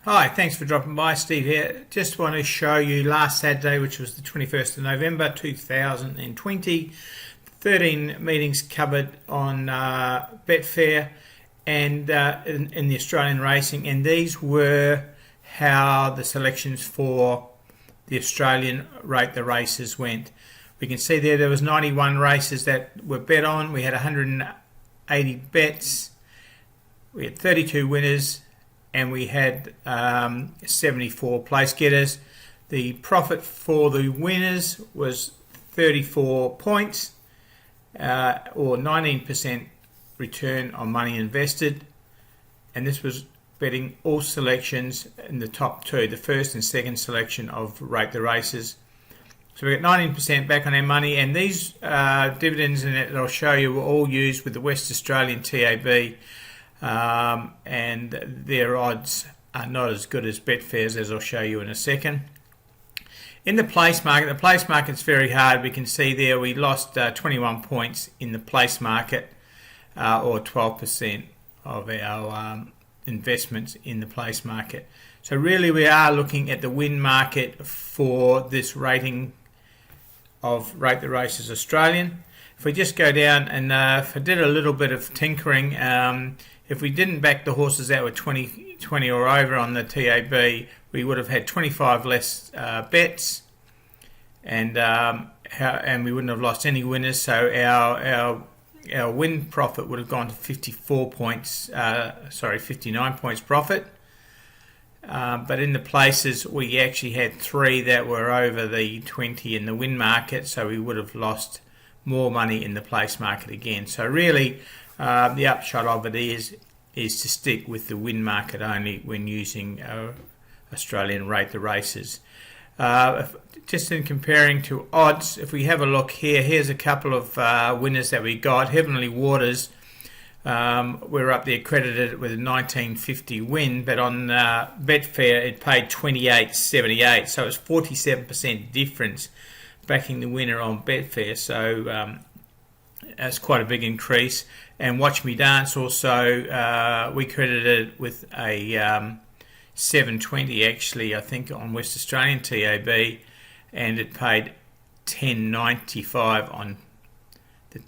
Hi, thanks for dropping by. Steve here. Just want to show you last Saturday, which was the 21st of November 2020, 13 meetings covered on Betfair and in the Australian racing, and these were how the selections for the Australian Rate the Races went. We can see there was 91 races that were bet on. We had 180 bets. We had 32 winners, and we had 74 place getters. The profit for the winners was 34 points, or 19% return on money invested, and this was betting all selections in the top two, the first and second selection of Rate the Races. So we got 19% back on our money, and these dividends in it that I'll show you were all used with the West Australian TAB, and their odds are not as good as Betfair's, as I'll show you in a second. In the place market's very hard. We can see there we lost 21 points in the place market, or 12% of our investments in the place market. So really we are looking at the win market for this rating of Rate the Races Australian. If we just go down and if I did a little bit of tinkering, if we didn't back the horses that were 20 or over on the TAB, we would have had 25 less bets, and we wouldn't have lost any winners. So our win profit would have gone to 59 points profit. But in the places, we actually had 3 that were over the 20 in the win market, so we would have lost more money in the place market again. So really, the upshot of it is to stick with the win market only when using Australian Rate the Races. Just in comparing to odds, if we have a look here, here's a couple of winners that we got. Heavenly Waters, we're up there credited with a 1950 win, but on Betfair it paid 28.78, so it's 47% difference backing the winner on Betfair. So that's quite a big increase. And Watch Me Dance also, we credited with a 720 actually, I think, on West Australian TAB, and it paid 10.95 on the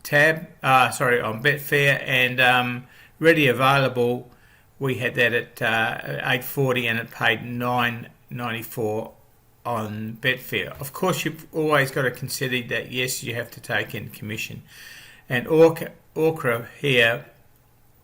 on Betfair. And Ready Available, we had that at 8.40 and it paid 9.94 on Betfair. Of course, you've always got to consider that yes, you have to take in commission. And Orca here,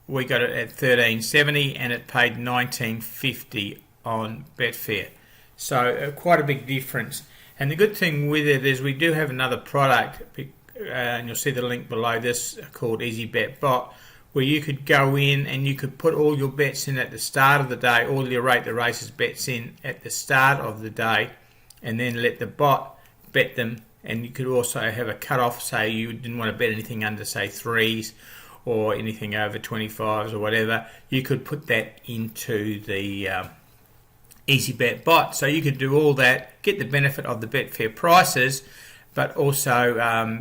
we got it at 13.70 and it paid 19.50 on Betfair. So quite a big difference. And the good thing with it is we do have another product, and you'll see the link below this, called Easy Bet Bot, where you could go in and you could put all your bets in at the start of the day, all your Rate the Races bets in at the start of the day, and then let the bot bet them. And you could also have a cut-off, say you didn't want to bet anything under, say, 3s or anything over 25s or whatever. You could put that into the Easy Bet Bot. So you could do all that, get the benefit of the Betfair prices, but also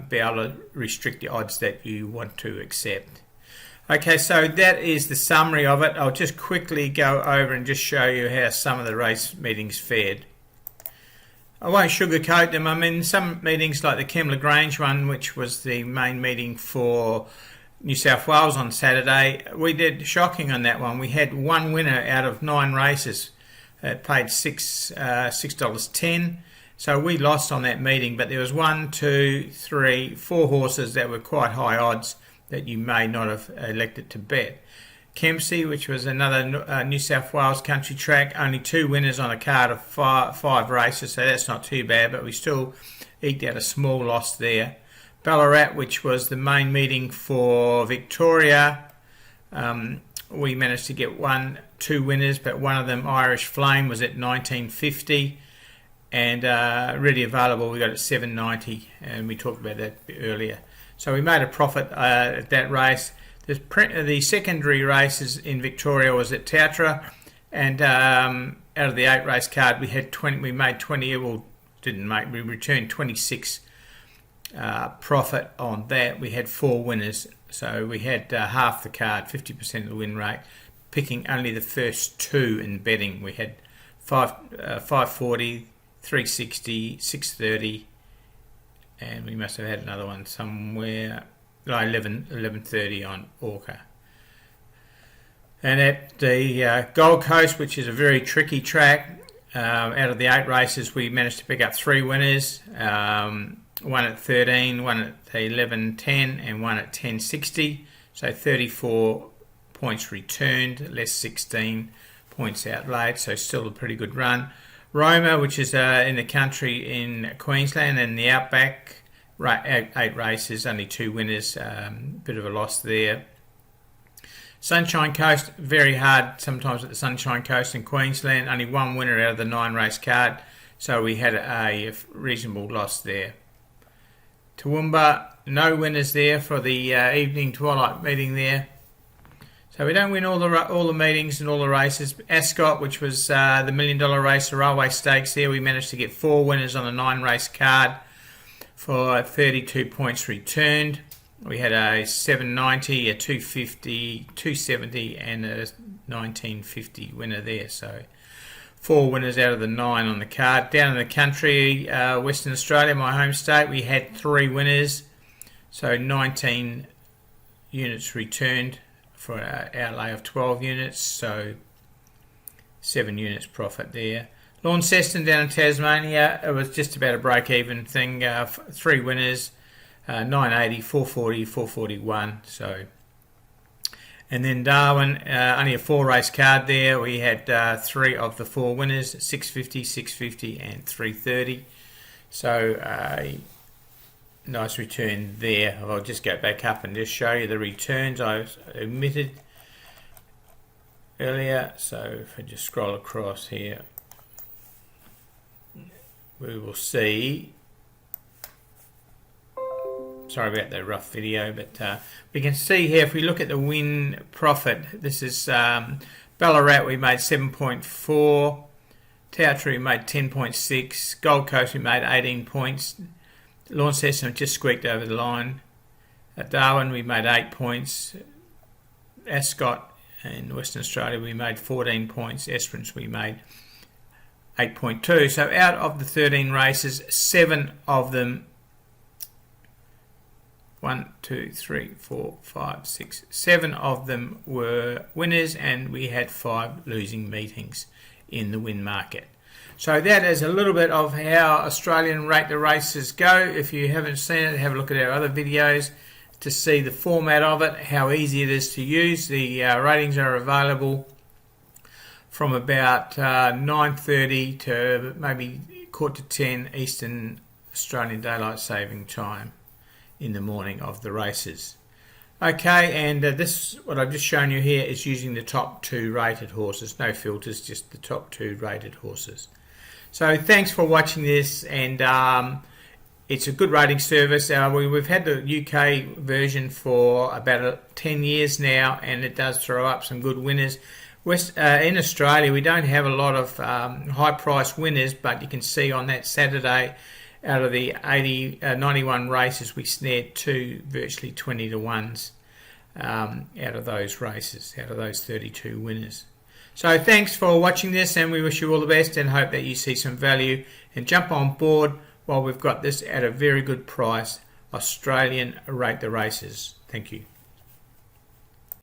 be able to restrict the odds that you want to accept. Okay, so that is the summary of it. I'll just quickly go over and just show you how some of the race meetings fared. I won't sugarcoat them. I mean, some meetings like the Kembla Grange one, which was the main meeting for New South Wales on Saturday, we did shocking on that one. We had one winner out of 9 races. It paid $6.10. So we lost on that meeting, but there was 1, 2, 3, 4 horses that were quite high odds that you may not have elected to bet. Kempsey, which was another New South Wales country track, only 2 winners on a card of 5 races, so that's not too bad, but we still eked out a small loss there. Ballarat, which was the main meeting for Victoria, we managed to get 2 winners, but one of them, Irish Flame, was at 19.50, and Ready Available we got at 7.90, and we talked about that earlier. So we made a profit at that race. The secondary races in Victoria was at Towtra, and out of the 8 race card we had 20. We made 20. Well, didn't make. We returned 26 profit on that. We had 4 winners, so we had half the card, 50% of the win rate. picking only the first two in betting. We had 540, 360, 630, and we must have had another one somewhere, 1130 on Orca. And at the Gold Coast, which is a very tricky track, out of the 8 races, we managed to pick up 3 winners. One at 13, one at 11.10, and one at 10.60. So 34 points returned, less 16 points outlaid. So still a pretty good run. Roma, which is in the country in Queensland and the Outback, 8 races, only 2 winners. Bit of a loss there. Sunshine Coast, very hard sometimes at the Sunshine Coast in Queensland. Only 1 winner out of the 9 race card. So we had a reasonable loss there. Toowoomba, no winners there for the evening twilight meeting there. So we don't win all the meetings and all the races. Ascot, which was the $1 million race, the Railway Stakes there, we managed to get 4 winners on the 9 race card for 32 points returned. We had a 790, a 250, 270 and a 1950 winner there. So 4 winners out of the 9 on the card. Down in the country, Western Australia, my home state, we had 3 winners. So 19 units returned for an outlay of 12 units. So 7 units profit there. Launceston down in Tasmania, it was just about a break-even thing. 3 winners, 980, 440, 441. So, and then Darwin, only a 4 race card there. We had 3 of the 4 winners, 650, 650 and 330. So a nice return there. I'll just go back up and just show you the returns I omitted earlier. So if I just scroll across here, we will see. Sorry about the rough video, but we can see here if we look at the win profit. This is Ballarat, we made 7.4. Territory, we made 10.6. Gold Coast, we made 18 points. Launceston just squeaked over the line. At Darwin, we made 8 points. Ascot in Western Australia, we made 14 points. Esperance, we made 8.2. So out of the 13 races, 7 of them, 7 of them were winners, and we had 5 losing meetings in the win market. So that is a little bit of how Australian Rate the Races go. If you haven't seen it, have a look at our other videos to see the format of it, how easy it is to use. The ratings are available from about 9:30 to maybe 9:45 Eastern Australian Daylight Saving Time in the morning of the races. Okay, and this, what I've just shown you here, is using the top 2 rated horses. No filters, just the top 2 rated horses. So thanks for watching this, and it's a good rating service. We've had the UK version for about 10 years now, and it does throw up some good winners. In Australia, we don't have a lot of high-priced winners, but you can see on that Saturday, out of the 91 races, we snared 2 virtually 20 to 1s out of those races, out of those 32 winners. So thanks for watching this, and we wish you all the best and hope that you see some value and jump on board while we've got this at a very good price. Australian Rate the Races. Thank you.